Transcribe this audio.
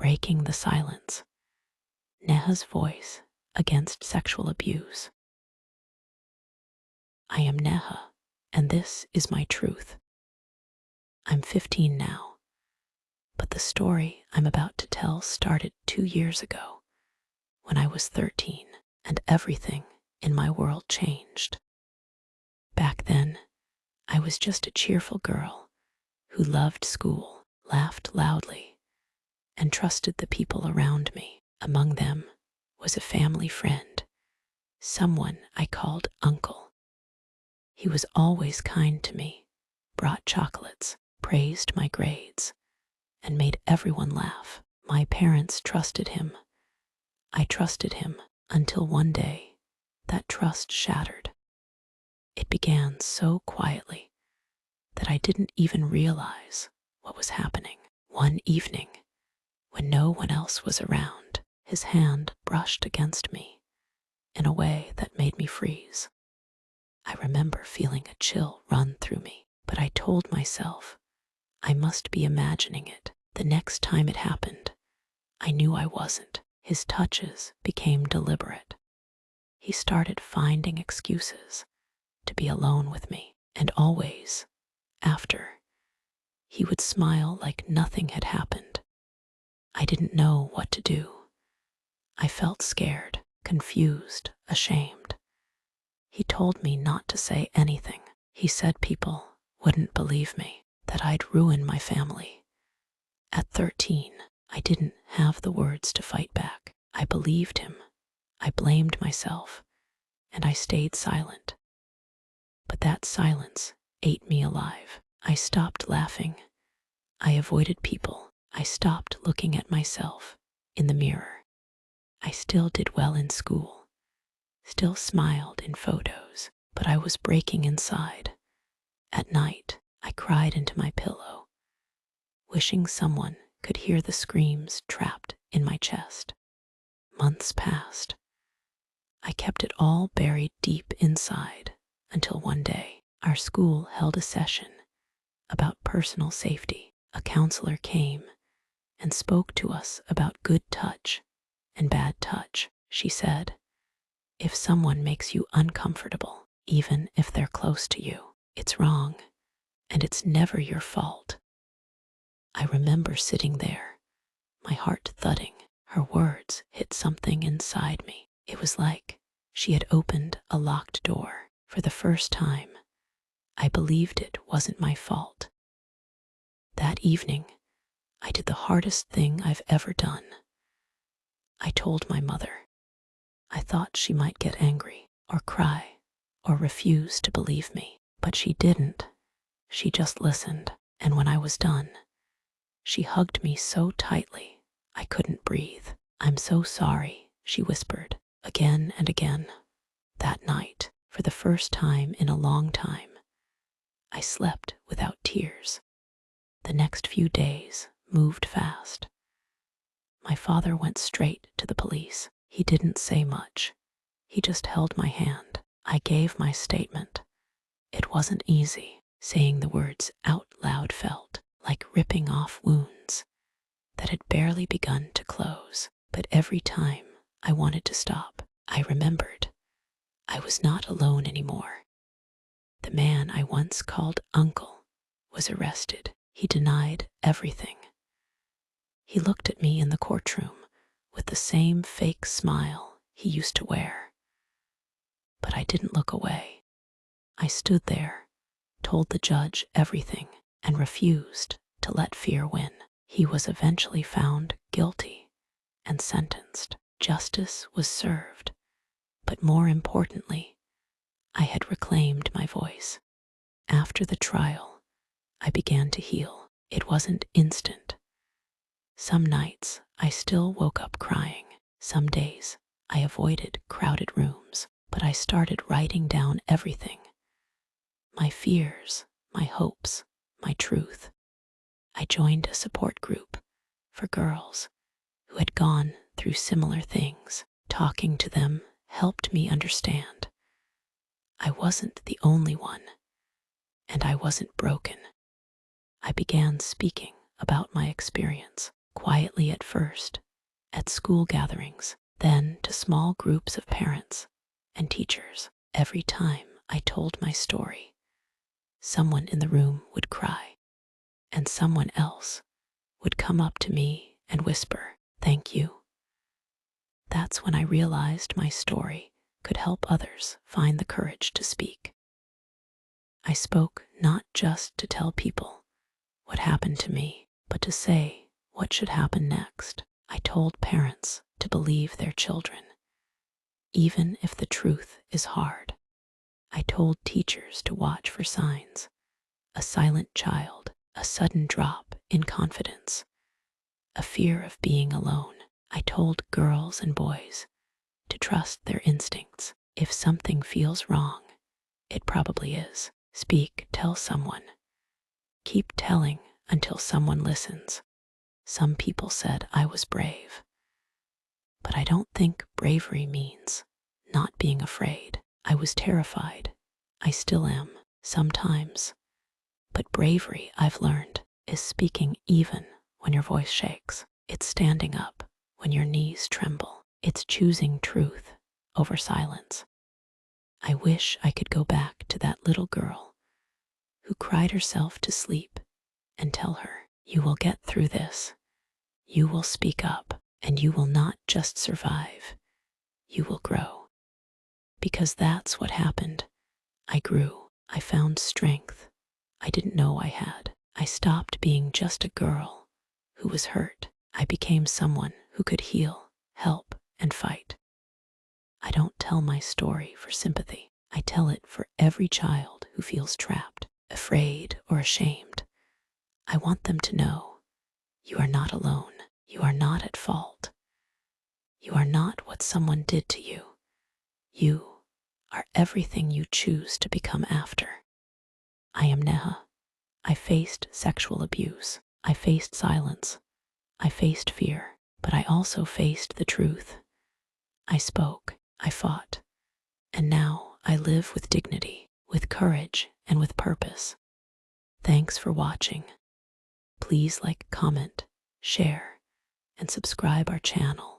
breaking the silence. Neha's voice against sexual abuse. I am Neha, and this is my truth. I'm 15 now, but the story I'm about to tell started 2 years ago, when I was 13, and everything in my world changed. Back then, I was just a cheerful girl who loved school, laughed loudly, and trusted the people around me. Among them was a family friend, someone I called Uncle. He was always kind to me, brought chocolates, praised my grades, and made everyone laugh. My parents trusted him. I trusted him until one day that trust shattered. It began so quietly that I didn't even realize what was happening. One evening, when no one else was around, his hand brushed against me in a way that made me freeze. I remember feeling a chill run through me, but I told myself I must be imagining it. The next time it happened, I knew I wasn't. His touches became deliberate. He started finding excuses to be alone with me, and always, after, he would smile like nothing had happened. I didn't know what to do. I felt scared, confused, ashamed. He told me not to say anything. He said people wouldn't believe me, that I'd ruin my family. At 13, I didn't have the words to fight back. I believed him. I blamed myself, and I stayed silent. But that silence ate me alive. I stopped laughing. I avoided people. I stopped looking at myself in the mirror. I still did well in school, still smiled in photos, but I was breaking inside. At night, I cried into my pillow, wishing someone could hear the screams trapped in my chest. Months passed. I kept it all buried deep inside until one day our school held a session about personal safety. A counselor came and spoke to us about good touch and bad touch. She said, if someone makes you uncomfortable, even if they're close to you, it's wrong, and it's never your fault. I remember sitting there, my heart thudding. Her words hit something inside me. It was like she had opened a locked door. For the first time, I believed it wasn't my fault. That evening, I did the hardest thing I've ever done. I told my mother. I thought she might get angry, or cry, or refuse to believe me, but she didn't. She just listened, and when I was done, she hugged me so tightly I couldn't breathe. I'm so sorry, she whispered, again and again. That night, for the first time in a long time, I slept without tears. The next few days moved fast. My father went straight to the police. He didn't say much. He just held my hand. I gave my statement. It wasn't easy. Saying the words out loud felt like ripping off wounds that had barely begun to close. But every time I wanted to stop, I remembered I was not alone anymore. The man I once called Uncle was arrested. He denied everything. He looked at me in the courtroom with the same fake smile he used to wear. But I didn't look away. I stood there, told the judge everything, and refused to let fear win. He was eventually found guilty and sentenced. Justice was served, but more importantly, I had reclaimed my voice. After the trial, I began to heal. It wasn't instant. Some nights I still woke up crying. Some days I avoided crowded rooms, but I started writing down everything. My fears, my hopes, my truth. I joined a support group for girls who had gone through similar things. Talking to them helped me understand I wasn't the only one, and I wasn't broken. I began speaking about my experience, quietly at first, at school gatherings, then to small groups of parents and teachers. Every time I told my story, someone in the room would cry, and someone else would come up to me and whisper, "Thank you." That's when I realized my story could help others find the courage to speak. I spoke not just to tell people what happened to me, but to say what should happen next. I told parents to believe their children, even if the truth is hard. I told teachers to watch for signs: a silent child, a sudden drop in confidence, a fear of being alone. I told girls and boys to trust their instincts. If something feels wrong, it probably is. Speak, tell someone. Keep telling until someone listens. Some people said I was brave, but I don't think bravery means not being afraid. I was terrified. I still am, sometimes. But bravery, I've learned, is speaking even when your voice shakes. It's standing up when your knees tremble. It's choosing truth over silence. I wish I could go back to that little girl who cried herself to sleep and tell her, "You will get through this. You will speak up, and you will not just survive. You will grow." Because that's what happened. I grew. I found strength I didn't know I had. I stopped being just a girl who was hurt. I became someone who could heal, help, and fight. I don't tell my story for sympathy. I tell it for every child who feels trapped, afraid, or ashamed. I want them to know you are not alone. You are not at fault. You are not what someone did to you. You are everything you choose to become after. I am Neha. I faced sexual abuse. I faced silence. I faced fear, but I also faced the truth. I spoke. I fought. And now I live with dignity, with courage, and with purpose. Thanks for watching. Please like, comment, share, and subscribe our channel